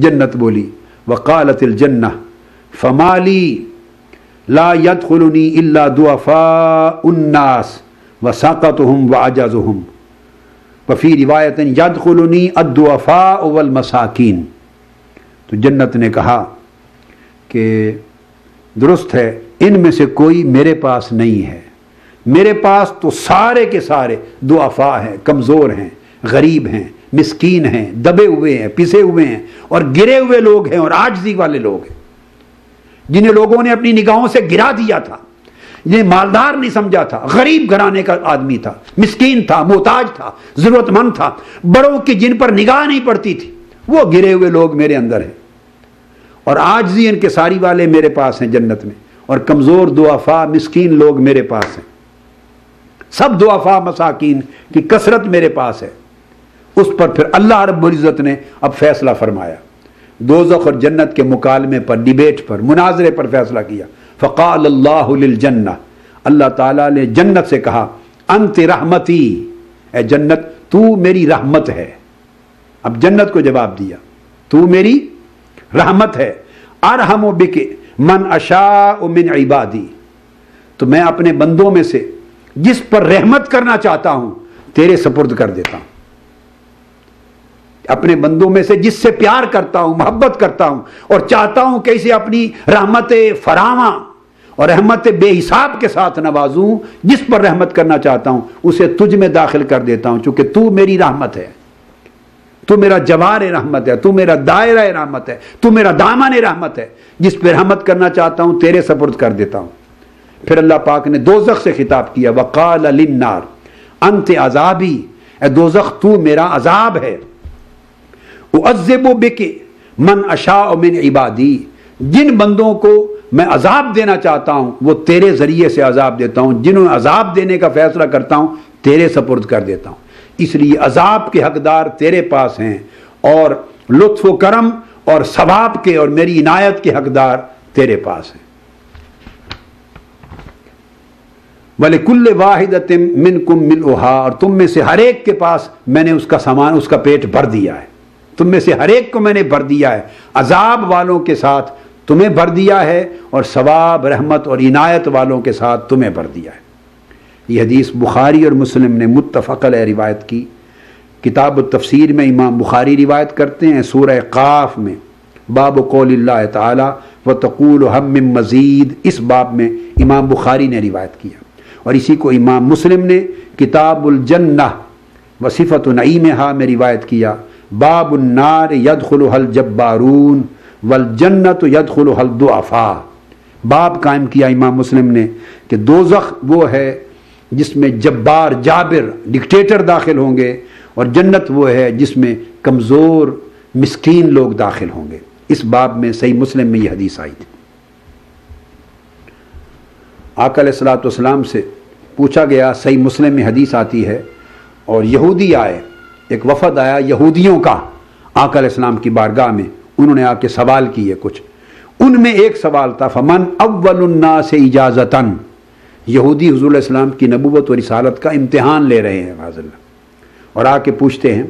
جنت بولی وقالت الجنہ فما لی لا يدخلنی الا ضعفاء الناس وساقتهم وعجزهم وفی روایت يدخلنی الضعفاء والمساکین. تو جنت نے کہا کہ درست ہے ان میں سے کوئی میرے پاس نہیں ہے، میرے پاس تو سارے کے سارے ضعفاء ہیں، کمزور ہیں، غریب ہیں، مسکین ہیں، دبے ہوئے ہیں، پسے ہوئے ہیں اور گرے ہوئے لوگ ہیں اور عاجزی والے لوگ ہیں، جنہیں لوگوں نے اپنی نگاہوں سے گرا دیا تھا، جنہیں مالدار نہیں سمجھا تھا، غریب گھرانے کا آدمی تھا، مسکین تھا، محتاج تھا، ضرورت مند تھا، بڑوں کی جن پر نگاہ نہیں پڑتی تھی، وہ گرے ہوئے لوگ میرے اندر ہیں، اور عاجزی انکساری والے میرے پاس ہیں جنت میں، اور کمزور ضعفاء مسکین لوگ میرے پاس ہیں. سب ضعفاء مساکین کی کثرت میرے پاس ہے. اس پر پھر اللہ رب العزت نے اب فیصلہ فرمایا، دوزخ اور جنت کے مکالمے پر، ڈیبیٹ پر، مناظرے پر فیصلہ کیا. فقال اللہ للجنہ، اللہ تعالیٰ نے جنت سے کہا انت رحمتی، اے جنت تو میری رحمت ہے. اب جنت کو جواب دیا تو میری رحمت ہے. ارحم بک من اشاء من عبادی، تو میں اپنے بندوں میں سے جس پر رحمت کرنا چاہتا ہوں تیرے سپرد کر دیتا ہوں. اپنے بندوں میں سے جس سے پیار کرتا ہوں، محبت کرتا ہوں اور چاہتا ہوں کہ اسے اپنی رحمت فراواں اور رحمت بے حساب کے ساتھ نوازوں، جس پر رحمت کرنا چاہتا ہوں اسے تجھ میں داخل کر دیتا ہوں، چونکہ تو میری رحمت ہے، تو میرا جوار رحمت ہے، تو میرا دائرہ رحمت ہے، تو میرا دامن رحمت ہے. جس پہ رحمت کرنا چاہتا ہوں تیرے سپرد کر دیتا ہوں. پھر اللہ پاک نے دوزخ سے خطاب کیا وقال للنار انت عذابی، اے دوزخ تو میرا عذاب ہے. اعذب بک من اشاء من عبادی، جن بندوں کو میں عذاب دینا چاہتا ہوں وہ تیرے ذریعے سے عذاب دیتا ہوں، جنہوں عذاب دینے کا فیصلہ کرتا ہوں تیرے سپرد کر دیتا ہوں. اس لیے عذاب کے حقدار تیرے پاس ہیں اور لطف و کرم اور ثواب کے اور میری عنایت کے حقدار تیرے پاس ہیں. وَلِكُلِّ وَاحِدَةٍ مِّنْكُمْ مِلْؤُهَا، اور تم میں سے ہر ایک کے پاس میں نے اس کا سامان، اس کا پیٹ بھر دیا ہے. تم میں سے ہر ایک کو میں نے بھر دیا ہے، عذاب والوں کے ساتھ تمہیں بھر دیا ہے اور ثواب، رحمت اور عنایت والوں کے ساتھ تمہیں بھر دیا ہے. یہ حدیث بخاری اور مسلم نے متفق علیہ روایت کی. کتاب التفسیر میں امام بخاری روایت کرتے ہیں سورہ قاف میں باب قول اللہ تعالی وتقول ہم من مزید، اس باب میں امام بخاری نے روایت کیا. اور اسی کو امام مسلم نے کتاب الجنہ وصفۃ نعیمہا میں روایت کیا باب النار یدخلها الجبارون والجنت یدخلها الضعفاء. باب قائم کیا امام مسلم نے کہ دوزخ وہ ہے جس میں جبار، جابر، ڈکٹیٹر داخل ہوں گے، اور جنت وہ ہے جس میں کمزور، مسکین لوگ داخل ہوں گے. اس باب میں صحیح مسلم میں یہ حدیث آئی تھی. آقا علیہ الصلوۃ والسلام سے پوچھا گیا، صحیح مسلم میں حدیث آتی ہے، اور یہودی آئے، ایک وفد آیا یہودیوں کا آقا علیہ السلام کی بارگاہ میں، انہوں نے آ کے سوال کیے کچھ. ان میں ایک سوال تھا فمن اول الناس اجازتاً، یہودی حضور علیہ السلام کی نبوت و رسالت کا امتحان لے رہے ہیں معاذ اللہ، اور آ کے پوچھتے ہیں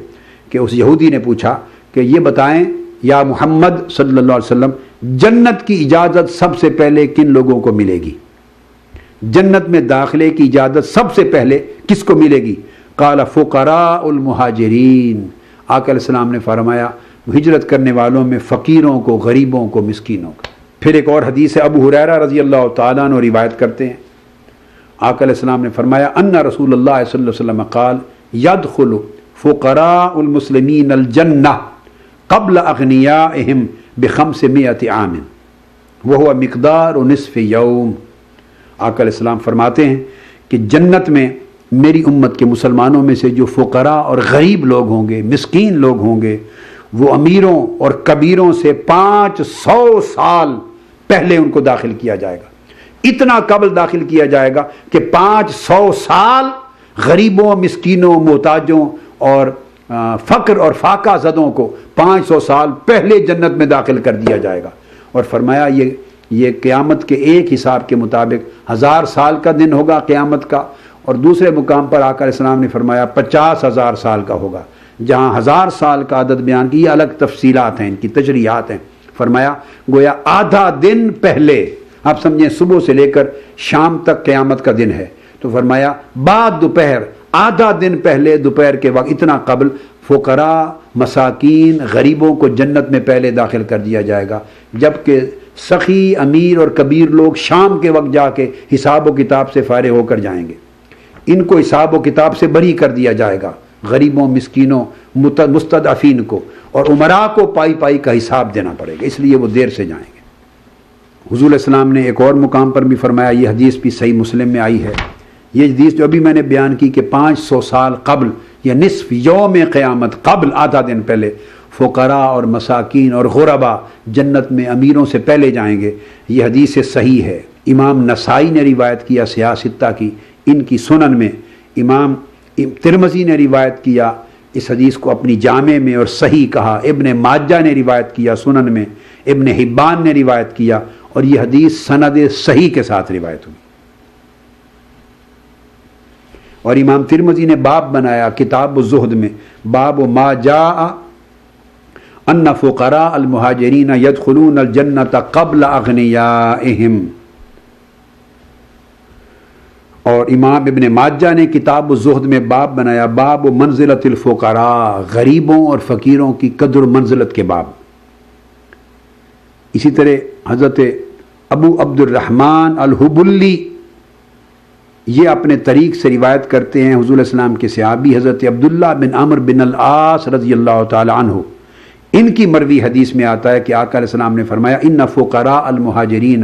کہ اس یہودی نے پوچھا کہ یہ بتائیں یا محمد صلی اللہ علیہ وسلم، جنت کی اجازت سب سے پہلے کن لوگوں کو ملے گی؟ جنت میں داخلے کی اجازت سب سے پہلے کس کو ملے گی؟ قال فقراء المہاجرین، آقا علیہ السلام نے فرمایا ہجرت کرنے والوں میں فقیروں کو، غریبوں کو، مسکینوں کو. پھر ایک اور حدیث ہے، ابو ہریرہ رضی اللہ تعالیٰ عنہ روایت کرتے ہیں، آقا علیہ السلام نے فرمایا ان رسول اللہ صلی اللہ علیہ وسلم قال يدخل فقراء المسلمین الجنہ قبل اغنیائہم ب500 عام وہو مقدار نصف یوم. آقا علیہ السلام فرماتے ہیں کہ جنت میں میری امت کے مسلمانوں میں سے جو فقراء اور غریب لوگ ہوں گے، مسکین لوگ ہوں گے، وہ امیروں اور کبیروں سے 500 سال پہلے ان کو داخل کیا جائے گا. اتنا قبل داخل کیا جائے گا کہ 500 سال غریبوں، مسکینوں، محتاجوں اور فقر اور فاقہ زدوں کو 500 سال پہلے جنت میں داخل کر دیا جائے گا. اور فرمایا یہ قیامت کے ایک حساب کے مطابق 1000 سال کا دن ہوگا قیامت کا، اور دوسرے مقام پر آقا علیہ السلام نے فرمایا 50,000 سال کا ہوگا. جہاں 1000 سال کا عدد بیان کی، یہ الگ تفصیلات ہیں، ان کی تجریحات ہیں. فرمایا گویا آدھا دن پہلے، آپ سمجھیں صبح سے لے کر شام تک قیامت کا دن ہے، تو فرمایا بعد دوپہر، آدھا دن پہلے دوپہر کے وقت، اتنا قبل، فقراء، مساکین، غریبوں کو جنت میں پہلے داخل کر دیا جائے گا، جبکہ سخی، امیر اور کبیر لوگ شام کے وقت جا کے حساب و کتاب سے فارغ ہو کر جائیں گے. ان کو حساب و کتاب سے بری کر دیا جائے گا، غریبوں، مسکینوں، مستضعفین کو، اور امراء کو پائی پائی کا حساب دینا پڑے گا، اس لیے وہ دیر سے جائیں گے. حضور علیہ السلام نے ایک اور مقام پر بھی فرمایا، یہ حدیث بھی صحیح مسلم میں آئی ہے، یہ حدیث جو ابھی میں نے بیان کی کہ 500 سال قبل یا نصف یوم قیامت قبل، آدھا دن پہلے، فقراء اور مساکین اور غربا جنت میں امیروں سے پہلے جائیں گے. یہ حدیث صحیح ہے. امام نسائی نے روایت کیا سیاہ ستہ کی، ان کی سنن میں. امام ترمذی نے روایت کیا اس حدیث کو اپنی جامع میں اور صحیح کہا. ابن ماجہ نے روایت کیا سنن میں. ابن حبان نے روایت کیا، اور یہ حدیث سند صحیح کے ساتھ روایت ہوئی. اور امام ترمذی نے باب بنایا کتاب الزہد میں، باب ما جاء ان فقراء المہاجرین یدخلون الجنۃ قبل اغنیائہم. اور امام ابن ماجہ نے کتاب الزہد میں باب بنایا، باب منزلت الفقراء، غریبوں اور فقیروں کی قدر و منزلت کے باب. اسی طرح حضرت ابو عبد الرحمن الحبلی یہ اپنے طریق سے روایت کرتے ہیں، حضور علیہ السلام کے صحابی حضرت عبداللہ بن عمرو بن العاص رضی اللہ تعالی عنہ، ان کی مروی حدیث میں آتا ہے کہ آقا علیہ السلام نے فرمایا، ان فقراء المہاجرین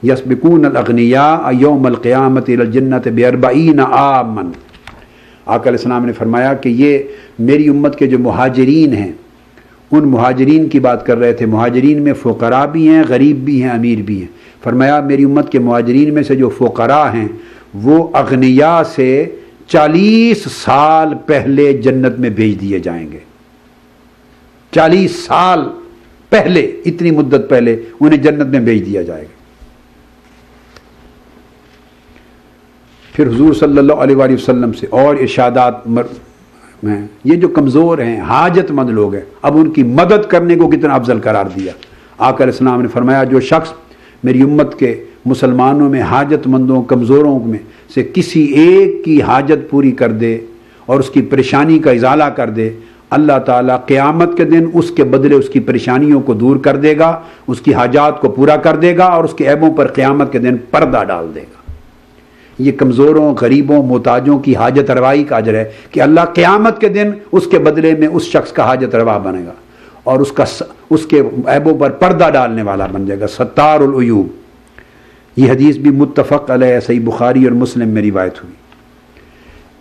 یسبقون الاغنیاء یوم القیامت الی الجنۃ ب40 عاما. آقا علیہ السلام نے فرمایا کہ یہ میری امت کے جو مہاجرین ہیں، ان مہاجرین کی بات کر رہے تھے. مہاجرین میں فقراء بھی ہیں، غریب بھی ہیں، امیر بھی ہیں. فرمایا میری امت کے مہاجرین میں سے جو فقراء ہیں وہ اغنیاء سے 40 سال پہلے جنت میں بھیج دیے جائیں گے. 40 سال پہلے، اتنی مدت پہلے انہیں جنت میں بھیج دیا جائے گا. پھر حضور صلی اللہ علیہ وآلہ وسلم سے اور ارشادات میں، یہ جو کمزور ہیں، حاجت مند لوگ ہیں، اب ان کی مدد کرنے کو کتنا افضل قرار دیا. آقا علیہ السلام نے فرمایا جو شخص میری امت کے مسلمانوں میں حاجت مندوں، کمزوروں میں سے کسی ایک کی حاجت پوری کر دے اور اس کی پریشانی کا ازالہ کر دے، اللہ تعالیٰ قیامت کے دن اس کے بدلے اس کی پریشانیوں کو دور کر دے گا، اس کی حاجات کو پورا کر دے گا، اور اس کے عیبوں پر قیامت کے دن پردہ ڈال دے گا. یہ کمزوروں، غریبوں، محتاجوں کی حاجت روائی کا اجر ہے کہ اللہ قیامت کے دن اس کے بدلے میں اس شخص کا حاجت روا بنے گا اور اس کے عیبوں پر پردہ ڈالنے والا بن جائے گا، ستار العیوب. یہ حدیث بھی متفق علیہ صحیح بخاری اور مسلم میں روایت ہوئی.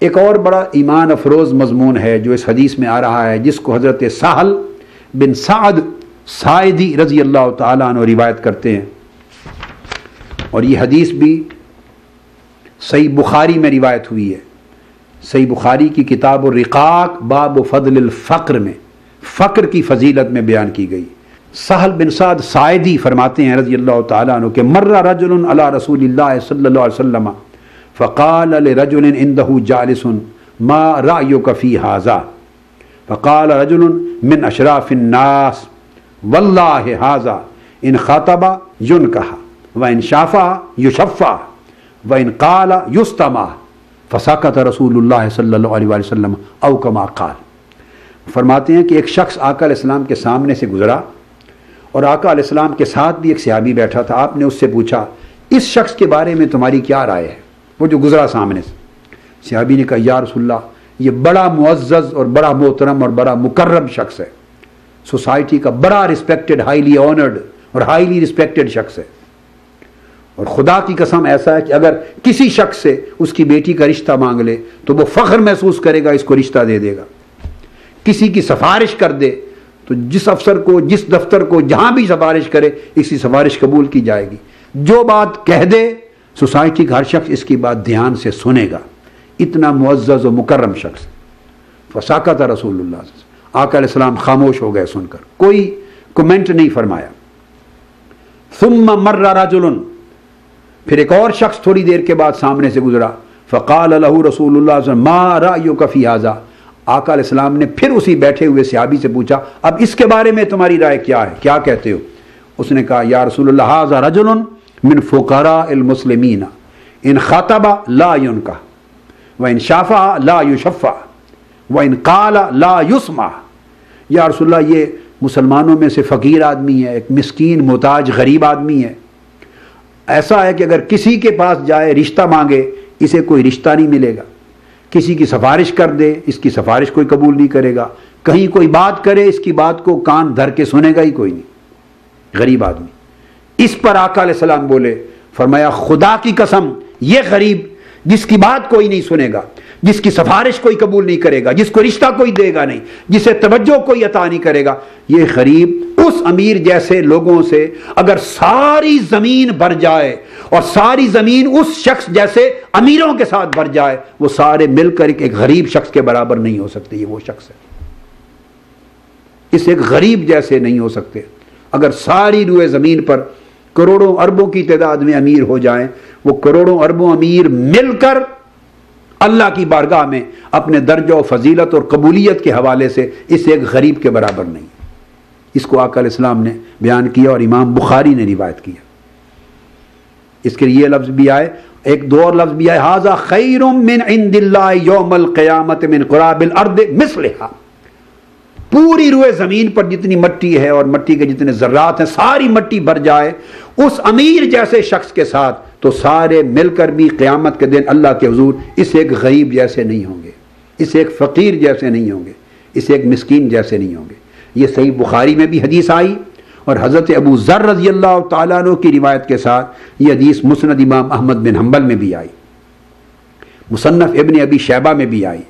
ایک اور بڑا ایمان افروز مضمون ہے جو اس حدیث میں آ رہا ہے، جس کو حضرت سہل بن سعد ساعدی رضی اللہ تعالیٰ عنہ روایت کرتے ہیں، اور یہ حدیث بھی صحیح بخاری میں روایت ہوئی ہے. صحیح بخاری کی کتاب الرقاق باب فضل الفقر میں فقر کی فضیلت میں بیان کی گئی. سہل بن سعد ساعدی فرماتے ہیں رضی اللہ تعالیٰ عنہ کہ مر رجل علی رسول اللہ صلی اللہ علیہ وسلم فقال لرجل عنده جالس ما رأيك في هذا فقال رجل من اشراف الناس والله هذا ان خطب ينكح وان شافع يشفع وان قال يستمع فسكت رسول اللہ صلی اللہ علیہ وسلم او كما قال. فرماتے ہیں کہ ایک شخص آقا علیہ السلام کے سامنے سے گزرا اور آقا علیہ السلام کے ساتھ بھی ایک صحابی بیٹھا تھا. آپ نے اس سے پوچھا اس شخص کے بارے میں تمہاری کیا رائے ہے، وہ جو گزرا سامنے سے. صحابی نے کہا یا رسول اللہ یہ بڑا معزز اور بڑا محترم اور بڑا مکرم شخص ہے، سوسائٹی کا بڑا رسپیکٹڈ، ہائیلی آنرڈ اور ہائیلی رسپیکٹڈ شخص ہے، اور خدا کی قسم ایسا ہے کہ اگر کسی شخص سے اس کی بیٹی کا رشتہ مانگ لے تو وہ فخر محسوس کرے گا، اس کو رشتہ دے دے گا. کسی کی سفارش کر دے تو جس افسر کو، جس دفتر کو، جہاں بھی سفارش کرے اس کی سفارش قبول کی جائے گی. جو بات کہہ دے سوسائٹی کا ہر شخص اس کی بات دھیان سے سنے گا. اتنا معزز و مکرم شخص. فساکت رسول اللہ، آقا علیہ السلام خاموش ہو گئے سن کر، کوئی کومنٹ نہیں فرمایا. ثم مر رجل، پھر ایک اور شخص تھوڑی دیر کے بعد سامنے سے گزرا. فقال له رسول اللہ صلی اللہ علیہ وسلم ما رأيك في هذا، آقا علیہ السلام نے پھر اسی بیٹھے ہوئے صحابی سے پوچھا اب اس کے بارے میں تمہاری رائے کیا ہے، کیا کہتے ہو؟ اس نے کہا یا رسول اللہ ھذا رجل من فقراء المسلمین ان خاطب لا ينکح وان شافع لا یشفع وان قال لا یسمع۔ یا رسول اللہ یہ مسلمانوں میں سے فقیر آدمی ہے، ایک مسکین محتاج غریب آدمی ہے، ایسا ہے کہ اگر کسی کے پاس جائے رشتہ مانگے اسے کوئی رشتہ نہیں ملے گا، کسی کی سفارش کر دے اس کی سفارش کوئی قبول نہیں کرے گا، کہیں کوئی بات کرے اس کی بات کو کان دھر کے سنے گا ہی کوئی نہیں، غریب آدمی۔ اس پر آقا علیہ السلام بولے، فرمایا خدا کی قسم یہ غریب جس کی بات کوئی نہیں سنے گا، جس کی سفارش کوئی قبول نہیں کرے گا، جس کو رشتہ کوئی دے گا نہیں، جسے توجہ کوئی عطا نہیں کرے گا، یہ غریب اس امیر جیسے لوگوں سے اگر ساری زمین بھر جائے اور ساری زمین اس شخص جیسے امیروں کے ساتھ بھر جائے وہ سارے مل کر ایک غریب شخص کے برابر نہیں ہو سکتے۔ یہ وہ شخص ہے، اس ایک غریب جیسے نہیں ہو سکتے۔ اگر ساری روئے زمین پر کروڑوں اربوں کی تعداد میں امیر ہو جائیں، وہ کروڑوں اربوں امیر مل کر اللہ کی بارگاہ میں اپنے درجہ و فضیلت اور قبولیت کے حوالے سے اس ایک غریب کے برابر نہیں۔ اس کو آقا علیہ السلام نے بیان کیا اور امام بخاری نے روایت کیا۔ اس کے لیے یہ لفظ بھی آئے، ایک دو اور لفظ بھی آئے، ھذا خیر من عند اللہ یوم القیامت من قراب الارض مثلھا۔ پوری روئے زمین پر جتنی مٹی ہے اور مٹی کے جتنے ذرات ہیں ساری مٹی بھر جائے اس امیر جیسے شخص کے ساتھ تو سارے مل کر بھی قیامت کے دن اللہ کے حضور اس ایک غریب جیسے نہیں ہوں گے، اس ایک فقیر جیسے نہیں ہوں گے، اس ایک مسکین جیسے نہیں ہوں گے۔ یہ صحیح بخاری میں بھی حدیث آئی اور حضرت ابو ذر رضی اللہ تعالیٰ عنہ کی روایت کے ساتھ یہ حدیث مسند امام احمد بن حنبل میں بھی آئی، مصنف ابن ابی شیبہ میں بھی آئی،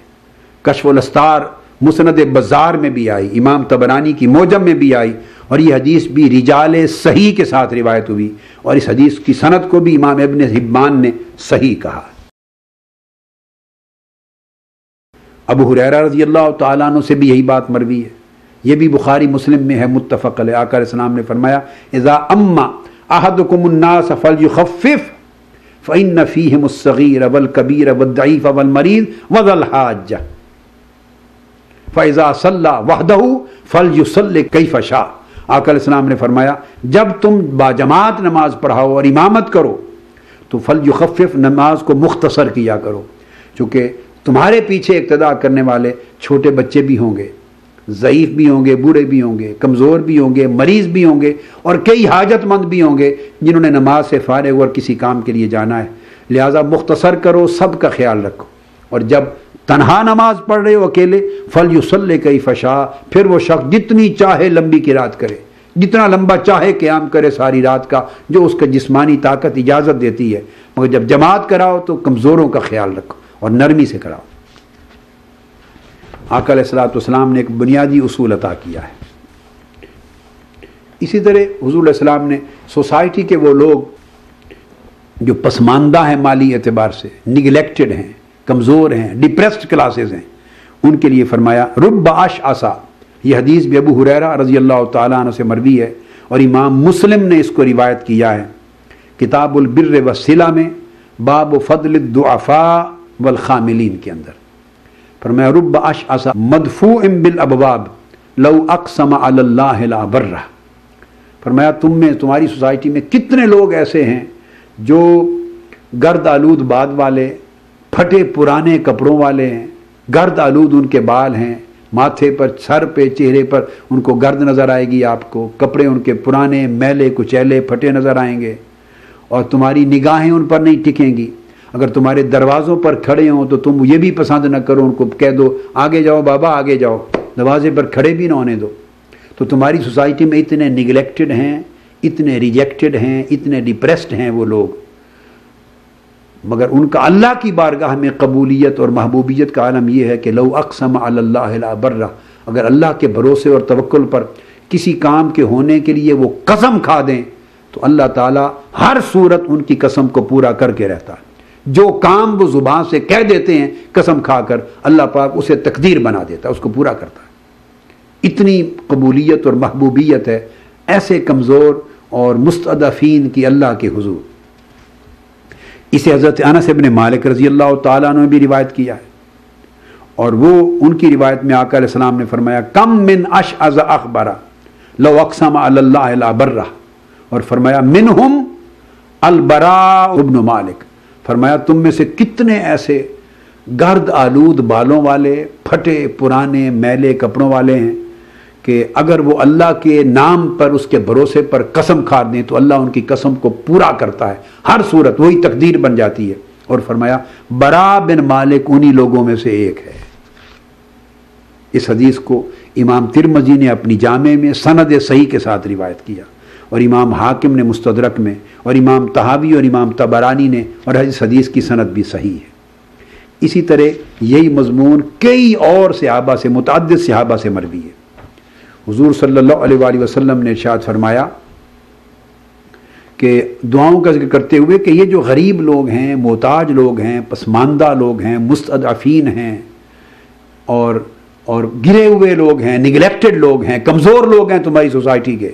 کشف الاستار مسند بزار میں بھی آئی، امام طبرانی کی موجم میں بھی آئی، اور یہ حدیث بھی رجال صحیح کے ساتھ روایت ہوئی، اور اس حدیث کی سند کو بھی امام ابن حبان نے صحیح کہا۔ ابو ہریرہ رضی اللہ تعالیٰ عنہ سے بھی یہی بات مروی ہے، یہ بھی بخاری مسلم میں ہے، متفق علیہ۔ آقا علیہ السلام نے فرمایا اذا اما احدکم الناس فلیخفف فإن فیہم الصغیر والکبیر والضعیف والمریض وذا الحاجہ فَإِذَا صَلَّى وَحْدَهُ فَلْيُصَلِّ كَيْفَ شَاءَ۔ آقا علیہ السلام نے فرمایا جب تم باجماعت نماز پڑھاؤ اور امامت کرو تو فَلْيُخَفِّف، نماز کو مختصر کیا کرو، چونکہ تمہارے پیچھے اقتداء کرنے والے چھوٹے بچے بھی ہوں گے، ضعیف بھی ہوں گے، بوڑھے بھی ہوں گے، کمزور بھی ہوں گے، مریض بھی ہوں گے، اور کئی حاجت مند بھی ہوں گے جنہوں نے نماز سے فارغ اور کسی کام کے لیے جانا ہے، لہٰذا مختصر کرو، سب کا خیال رکھو۔ اور جب تنہا نماز پڑھ رہے ہو اکیلے فَلْيُصَلِّ كَيْفَ شَاءَ، پھر وہ شخص جتنی چاہے لمبی قرات کرے، جتنا لمبا چاہے قیام کرے ساری رات کا، جو اس کا جسمانی طاقت اجازت دیتی ہے، مگر جب جماعت کراؤ تو کمزوروں کا خیال رکھو اور نرمی سے کراؤ۔ آقا علیہ السلام نے ایک بنیادی اصول عطا کیا ہے۔ اسی طرح حضور علیہ السلام نے سوسائٹی کے وہ لوگ جو پسماندہ ہیں، مالی اعتبار سے نگلیکٹڈ ہیں، کمزور ہیں، ڈپریسڈ کلاسز ہیں، ان کے لیے فرمایا رب اشعث، یہ حدیث بھی ابو ہریرہ رضی اللہ تعالیٰ عنہ سے مروی ہے اور امام مسلم نے اس کو روایت کیا ہے کتاب البر والصلہ میں، باب فضل الضعفاء والخاملین کے اندر۔ فرمایا رب اشعث مدفوع بالابواب لو اقسم علی اللہ لابرہ۔ فرمایا تم میں، تمہاری سوسائٹی میں کتنے لوگ ایسے ہیں جو گرد آلود باد والے، پھٹے پرانے کپڑوں والے ہیں، گرد آلود ان کے بال ہیں، ماتھے پر، سر پہ، چہرے پر ان کو گرد نظر آئے گی، آپ کو کپڑے ان کے پرانے میلے کچیلے پھٹے نظر آئیں گے، اور تمہاری نگاہیں ان پر نہیں ٹکیں گی۔ اگر تمہارے دروازوں پر کھڑے ہوں تو تم یہ بھی پسند نہ کرو، ان کو کہہ دو آگے جاؤ بابا آگے جاؤ، دروازے پر کھڑے بھی نہ ہونے دو۔ تو تمہاری سوسائٹی میں اتنے نگلیکٹڈ ہیں، اتنے ریجیکٹڈ ہیں، اتنے ڈپریسڈ ہیں وہ لوگ، مگر ان کا اللہ کی بارگاہ میں قبولیت اور محبوبیت کا عالم یہ ہے کہ لو اقسم علی اللہ لا برہ، اگر اللہ کے بھروسے اور توکل پر کسی کام کے ہونے کے لیے وہ قسم کھا دیں تو اللہ تعالیٰ ہر صورت ان کی قسم کو پورا کر کے رہتا ہے۔ جو کام وہ زبان سے کہہ دیتے ہیں قسم کھا کر، اللہ پاک اسے تقدیر بنا دیتا ہے، اس کو پورا کرتا ہے۔ اتنی قبولیت اور محبوبیت ہے ایسے کمزور اور مستضعفین کی اللہ کے حضور۔ اسے حضرت انس بن مالک رضی اللہ تعالیٰ عنہ نے بھی روایت کیا ہے، اور وہ ان کی روایت میں آقا علیہ السلام نے فرمایا کم من اشعث اخبر لو اقسم علی اللہ لا برہ، اور فرمایا منہم البراء ابن مالک، فرمایا تم میں سے کتنے ایسے گرد آلود بالوں والے، پھٹے پرانے میلے کپڑوں والے ہیں کہ اگر وہ اللہ کے نام پر، اس کے بھروسے پر قسم کھا دیں تو اللہ ان کی قسم کو پورا کرتا ہے، ہر صورت وہی تقدیر بن جاتی ہے۔ اور فرمایا برا بن مالک انہی لوگوں میں سے ایک ہے۔ اس حدیث کو امام ترمذی نے اپنی جامع میں سند صحیح کے ساتھ روایت کیا، اور امام حاکم نے مستدرک میں، اور امام طحاوی اور امام طبرانی نے، اور اس حدیث کی سند بھی صحیح ہے۔ اسی طرح یہی مضمون کئی اور صحابہ سے، متعدد صحابہ سے مروی ہے۔ حضور صلی اللہ علیہ وآلہ وسلم نے ارشاد فرمایا کہ دعاؤں کا ذکر کرتے ہوئے کہ یہ جو غریب لوگ ہیں، محتاج لوگ ہیں، پسماندہ لوگ ہیں، مستضعفین ہیں، اور گرے ہوئے لوگ ہیں، نگلیکٹڈ لوگ ہیں، کمزور لوگ ہیں تمہاری سوسائٹی کے،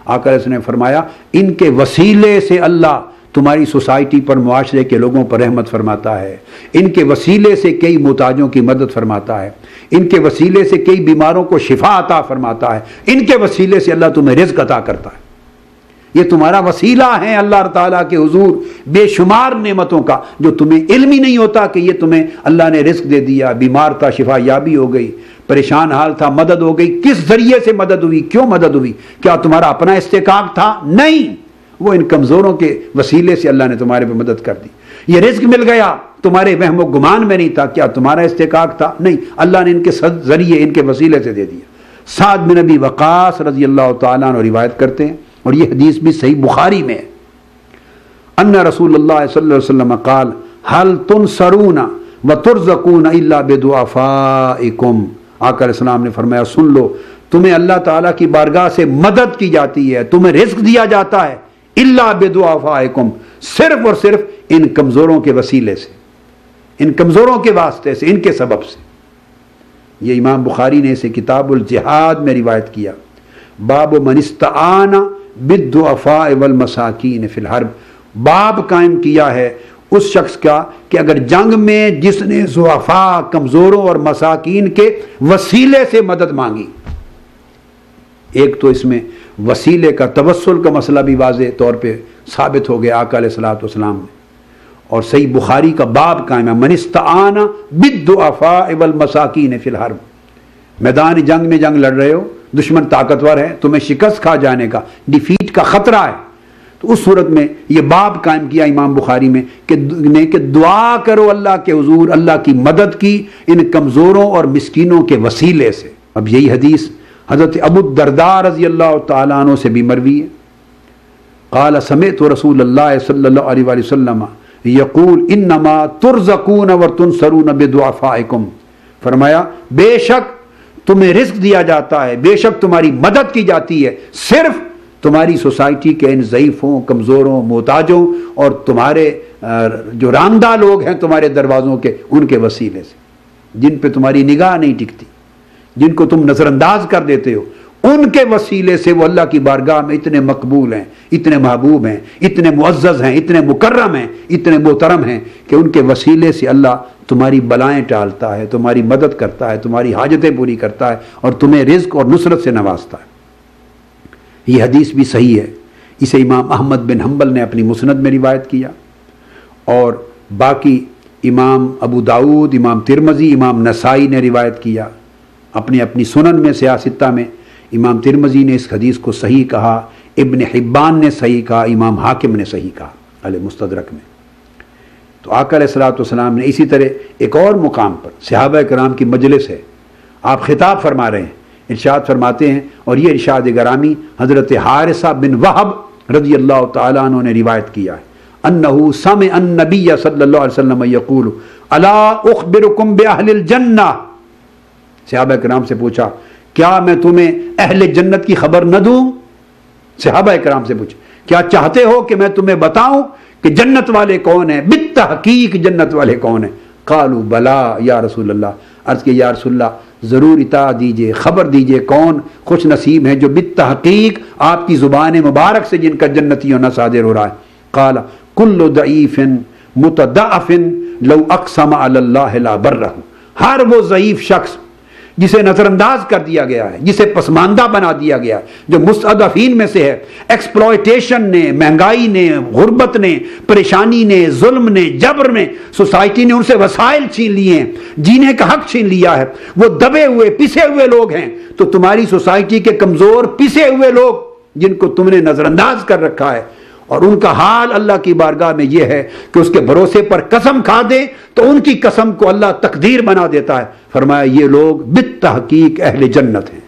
آقا علیہ السلام نے فرمایا ان کے وسیلے سے اللہ تمہاری سوسائٹی پر، معاشرے کے لوگوں پر رحمت فرماتا ہے، ان کے وسیلے سے کئی محتاجوں کی مدد فرماتا ہے، ان کے وسیلے سے کئی بیماروں کو شفا عطا فرماتا ہے، ان کے وسیلے سے اللہ تمہیں رزق عطا کرتا ہے۔ یہ تمہارا وسیلہ ہے اللہ تعالیٰ کے حضور بے شمار نعمتوں کا، جو تمہیں علم ہی نہیں ہوتا کہ یہ تمہیں اللہ نے رزق دے دیا، بیمار تھا شفا یابی ہو گئی، پریشان حال تھا مدد ہو گئی۔ کس ذریعے سے مدد ہوئی؟ کیوں مدد ہوئی؟ کیا تمہارا اپنا استحقاق تھا؟ نہیں، وہ ان کمزوروں کے وسیلے سے اللہ نے تمہارے پہ مدد کر دی۔ یہ رزق مل گیا تمہارے وہم و گمان میں نہیں تھا، کیا تمہارا استحقاق تھا؟ نہیں، اللہ نے ان کے ذریعے، ان کے وسیلے سے دے دیا۔ سعد بن ابی وقاص رضی اللہ تعالیٰ عنہ روایت کرتے ہیں، اور یہ حدیث بھی صحیح بخاری میں ہے، ان رسول اللہ صلی اللہ علیہ وسلم قال هل تنصرون وترزقون الا بدعفائکم، آقا علیہ السلام نے فرمایا سن لو، تمہیں اللہ تعالیٰ کی بارگاہ سے مدد کی جاتی ہے، تمہیں رزق دیا جاتا ہے، الا بدعفائکم، صرف اور صرف ان کمزوروں کے وسیلے سے، ان کمزوروں کے واسطے سے، ان کے سبب سے۔ یہ امام بخاری نے اسے کتاب الجہاد میں روایت کیا، باب من استعان بالضعفاء والمساکین فی الحرب، باب قائم کیا ہے اس شخص کا کہ اگر جنگ میں جس نے ضعفاء، کمزوروں اور مساکین کے وسیلے سے مدد مانگی۔ ایک تو اس میں وسیلے کا، توسل کا مسئلہ بھی واضح طور پہ ثابت ہو گیا آقا علیہ الصلوۃ والسلام نے، اور صحیح بخاری کا باب قائم ہے من استعان بالضعفاء والمساکین فی الحرب، میدان جنگ میں جنگ لڑ رہے ہو، دشمن طاقتور ہے، تمہیں شکست کھا جانے کا، ڈیفیٹ کا خطرہ ہے، تو اس صورت میں یہ باب قائم کیا امام بخاری میں کہ دعا کرو اللہ کے حضور اللہ کی مدد کی ان کمزوروں اور مسکینوں کے وسیلے سے۔ اب یہی حدیث حضرت ابو الدرداء رضی اللہ تعالیٰ عنہ سے بھی مروی ہے، قال سمعت رسول اللہ صلی اللہ علیہ وآلہ وسلم یقول انما ترزقون وتنصرون بدعفائکم، فرمایا بے شک تمہیں رزق دیا جاتا ہے، بے شک تمہاری مدد کی جاتی ہے صرف تمہاری سوسائٹی کے ان ضعیفوں، کمزوروں، محتاجوں اور تمہارے جو راندہ لوگ ہیں تمہارے دروازوں کے، ان کے وسیلے سے، جن پہ تمہاری نگاہ نہیں ٹکتی، جن کو تم نظر انداز کر دیتے ہو، ان کے وسیلے سے وہ اللہ کی بارگاہ میں اتنے مقبول ہیں، اتنے محبوب ہیں، اتنے معزز ہیں، اتنے مکرم ہیں، اتنے محترم ہیں کہ ان کے وسیلے سے اللہ تمہاری بلائیں ٹالتا ہے، تمہاری مدد کرتا ہے، تمہاری حاجتیں پوری کرتا ہے، اور تمہیں رزق اور نصرت سے نوازتا ہے۔ یہ حدیث بھی صحیح ہے، اسے امام احمد بن حنبل نے اپنی مسند میں روایت کیا، اور باقی امام ابو داؤد، امام ترمذی، امام نسائی نے روایت کیا اپنی اپنی سنن میں، سیاستہ میں۔ امام ترمذی نے اس حدیث کو صحیح کہا، ابن حبان نے صحیح کہا، امام حاکم نے صحیح کہا علیہ مستدرک میں۔ تو آقا علیہ الصلوۃ والسلام نے اسی طرح ایک اور مقام پر صحابہ کرام کی مجلس ہے، آپ خطاب فرما رہے ہیں، ارشاد فرماتے ہیں، اور یہ ارشاد گرامی حضرت حارثہ بن وہب رضی اللہ تعالیٰ عنہ نے روایت کیا ہے، انہ سمع النبی صلی اللہ علیہ وسلم یقول الا اخبرکم باہل الجنہ، صحابہ کرام سے پوچھا کیا میں تمہیں اہل جنت کی خبر نہ دوں؟ صحابہ کرام سے پوچھا کیا چاہتے ہو کہ میں تمہیں بتاؤں کہ جنت والے کون ہیں، بالتحقیق جنت والے کون ہیں؟ قالوا بلا یا رسول اللہ، عرض کہ یا رسول اللہ ضرور اطاعت دیجئے، خبر دیجئے کون خوش نصیب ہیں جو بالتحقیق آپ کی زبان مبارک سے جن کا جنتی ہونا صادر ہو رہا ہے۔ قال کل ضعیف متضعف لو اقسم علی اللہ لا برہ، ہر وہ ضعیف شخص جسے نظر انداز کر دیا گیا ہے، جسے پسماندہ بنا دیا گیا ہے، جو مستضعفین میں سے ہے، ایکسپلائٹیشن نے، مہنگائی نے، غربت نے، پریشانی نے، ظلم نے، جبر نے، سوسائٹی نے ان سے وسائل چھین لیے ہیں، جینے کا حق چھین لیا ہے، وہ دبے ہوئے پسے ہوئے لوگ ہیں، تو تمہاری سوسائٹی کے کمزور پسے ہوئے لوگ جن کو تم نے نظر انداز کر رکھا ہے، اور ان کا حال اللہ کی بارگاہ میں یہ ہے کہ اس کے بھروسے پر قسم کھا دے تو ان کی قسم کو اللہ تقدیر بنا دیتا ہے۔ فرمایا یہ لوگ بالتحقیق اہل جنت ہیں۔